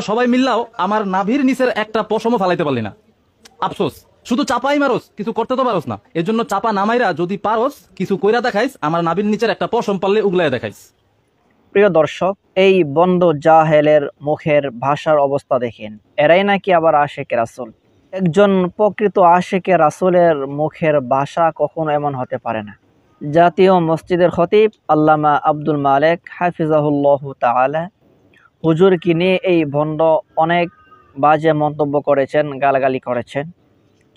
সবাই মিললাও আমার নাভির নিচের একটা পশমও ফালাইতে পারলি না। আফসোস, শুধু চাপাই মারোস, কিছু করতে তো পারোস না। এর জন্য চাপা নামাইরা যদি পারোস কিছু কইরা দেখাইস, আমার নাভির নিচের একটা পশম পারলে উগলাইয়া দেখাইস। প্রিয় দর্শক, এই বন্দ জাহেলের মুখের ভাষার অবস্থা দেখেন। এরাই নাকি আবার আশেকে রাসূল। একজন প্রকৃত আশেকে রাসূলের মুখের ভাষা কখনো এমন হতে পারে না। জাতীয় মসজিদের খতিব আল্লামা আব্দুল মালেক হাফিজাহুল্লাহ তাআলা হুজুরকে নিয়ে এই ভণ্ড অনেক বাজে মন্তব্য করেছেন, গালাগালি করেছেন।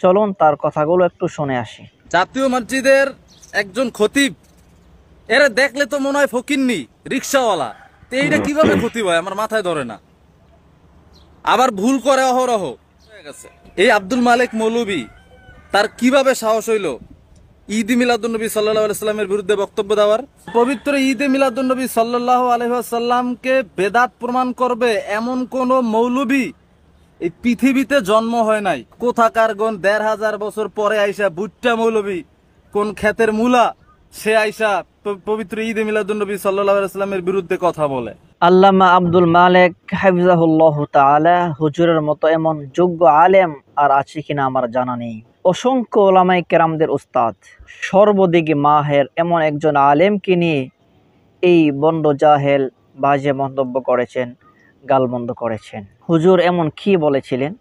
চলুন তার কথাগুলো একটু শুনে আসি। জাতীয় মসজিদের একজন খতিব, এরা দেখলে তো মনে হয় ফকিন্নি, রিক্সাওয়ালা। এইটা কিভাবে খতিব হয় আমার মাথায় ধরে না। আবার ভুল করে অহরহ। এই আব্দুল মালেক মৌলভী, তার কিভাবে সাহস হইল ঈদ মিলাদুন্নবী সাল্লাল্লাহু আলাইহি ওয়াসাল্লামের বিরুদ্ধে বক্তব্য দেওয়ার? পবিত্র ঈদে মিলাদুন্নবী সাল্লাল্লাহু আলাইহি ওয়াসাল্লামকে বেদাত প্রমাণ করবে এমন কোন মৌলভী এই পৃথিবীতে জন্ম হয় নাই। কোথাকার গণ ১৫০০ বছর পরে আইসা ভুট্টা মৌলভী, কোন ক্ষেতের মূলা, সে আইসা পবিত্র ঈদে মিলাদুন্নবী সাল্লাল্লাহু আলাইহি ওয়াসাল্লামের বিরুদ্ধে কথা বলে। আল্লামা আব্দুল মালেক হাফিজাহুল্লাহ তাআলা হুজুরের মতো এমন যোগ্য আলেম আর আছে কিনা আমার জানা নেই। অসংখ্য ওলামায়ে কেরামদের উস্তাদ, সর্বদিকে মাহের এমন একজন আলেমকে নিয়ে এই বন্ড জাহেল বাজে মন্তব্য করেছেন, গালমন্দ করেছেন। হুজুর এমন কি বলেছিলেন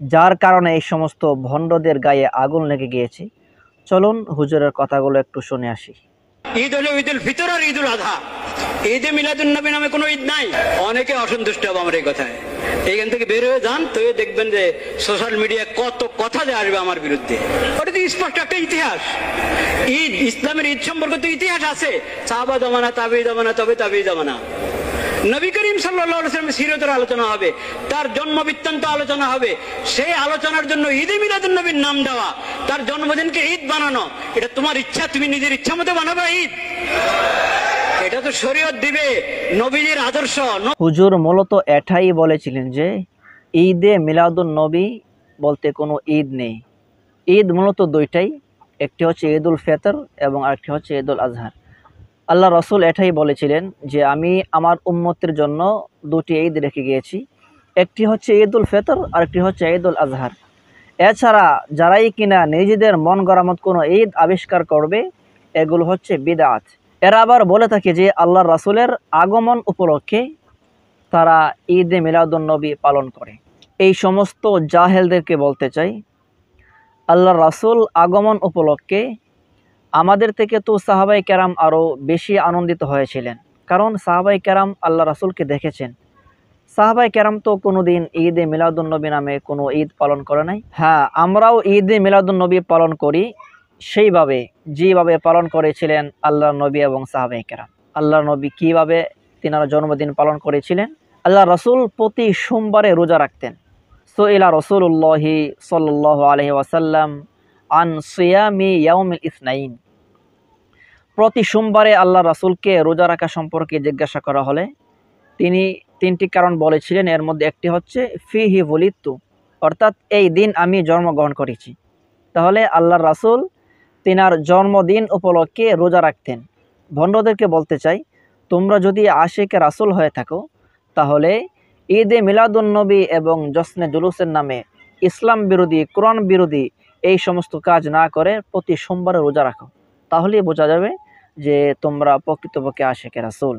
যার কারণে এই সমস্ত ভণ্ডদের গায়ে আগুন লেগে গিয়েছে? চলুন হুজুরের কথাগুলো একটু শুনে আসি। ঈদ হলো ঈদুল ফিতর আর ঈদুল আযহা। ঈদে মিলাদুন্নবী নামে কোনো ঈদ নাই। অনেকে অসন্তুষ্ট হবে আমার এই কথায়। এইখান থেকে বের হয়ে যান, তো দেখবেন যে সোশ্যাল মিডিয়ায় কত কথা যে আসবে আমার বিরুদ্ধে। ওটা তো স্পষ্ট একটা ইতিহাস। ঈদ, ইসলামের ঈদ সম্পর্কে তো ইতিহাস আছে। সাহাবা জামানা, তাবেঈ জামানা, তবে তাবেঈ জামানা। নবী করিম সাল্লাল্লাহু আলাইহি ওয়াসাল্লামের সিরতের আলোচনা হবে, তার জন্ম বৃত্তান্ত আলোচনা হবে। সেই আলোচনার জন্য ঈদে মিলাদুন্নবীর নাম দেওয়া, তার জন্মদিনকে ঈদ বানানো, এটা তোমার ইচ্ছা, তুমি নিজের ইচ্ছা মতো বানাবে ঈদ? এটা তো শরীয়ত দিবে, নবীর আদর্শ। হুজুর মূলত এটাই বলেছিলেন যে ঈদে মিলাদুন নবী বলতে কোনো ঈদ নেই। ঈদ মূলত দুইটাই, একটি হচ্ছে ঈদুল ফিতর এবং আরেকটি হচ্ছে ঈদুল আজহার। আল্লাহ রসুল এটাই বলেছিলেন যে আমি আমার উম্মতের জন্য দুটি ঈদ রেখে গিয়েছি, একটি হচ্ছে ঈদুল ফিতর আর একটি হচ্ছে ঈদুল আজহার। এছাড়া যারাই কিনা নিজেদের মন গড়ামত কোনো ঈদ আবিষ্কার করবে, এগুলো হচ্ছে বিদআত। এরা আবার বলে থাকে যে আল্লাহ রাসূলের আগমন উপলক্ষে তারা ঈদে মিলাদুন্নবী পালন করে। এই সমস্ত জাহেলদেরকে বলতে চাই, আল্লাহ রাসূল আগমন উপলক্ষে আমাদের থেকে তো সাহাবায়ে কেরাম আরও বেশি আনন্দিত হয়েছিলেন, কারণ সাহাবায়ে কেরাম আল্লাহ রাসূলকে দেখেছেন। সাহাবায়ে কেরাম তো কোনোদিন ঈদে মিলাদুন্নবী নামে কোনো ঈদ পালন করে নাই। হ্যাঁ, আমরাও ঈদে মিলাদুন্নবী পালন করি সেইভাবে যেভাবে পালন করেছিলেন আল্লাহর নবী এবং সাহাবায়ে কেরাম। আল্লাহর নবী কীভাবে তিনারা জন্মদিন পালন করেছিলেন? আল্লাহ রাসূল প্রতি সোমবারে রোজা রাখতেন। সুইলা রাসূলুল্লাহি সাল্লাল্লাহু আলাইহি ওয়াসাল্লাম আন সিয়ামি ইয়াউমিল ইসনাইন। প্রতি সোমবারে আল্লাহ রাসূলকে রোজা রাখা সম্পর্কে জিজ্ঞাসা করা হলে তিনি তিনটি কারণ বলেছিলেন। এর মধ্যে একটি হচ্ছে ফিহি ওলিদতু, অর্থাৎ এই দিন আমি জন্মগ্রহণ করেছি। তাহলে আল্লাহর রাসূল তিনার জন্মদিন উপলক্ষে রোজা রাখতেন। ভণ্ডদেরকে বলতে চাই, তোমরা যদি আশিকে রাসূল হয়ে থাকো তাহলে ঈদে মিলাদুন্নবী এবং জশ্নে জুলুসের নামে ইসলাম বিরোধী, কোরআন বিরোধী এই সমস্ত কাজ না করে প্রতি সোমবারে রোজা রাখো। তাহলেই বোঝা যাবে যে তোমরা প্রকৃতপক্ষে আশিকে রাসূল।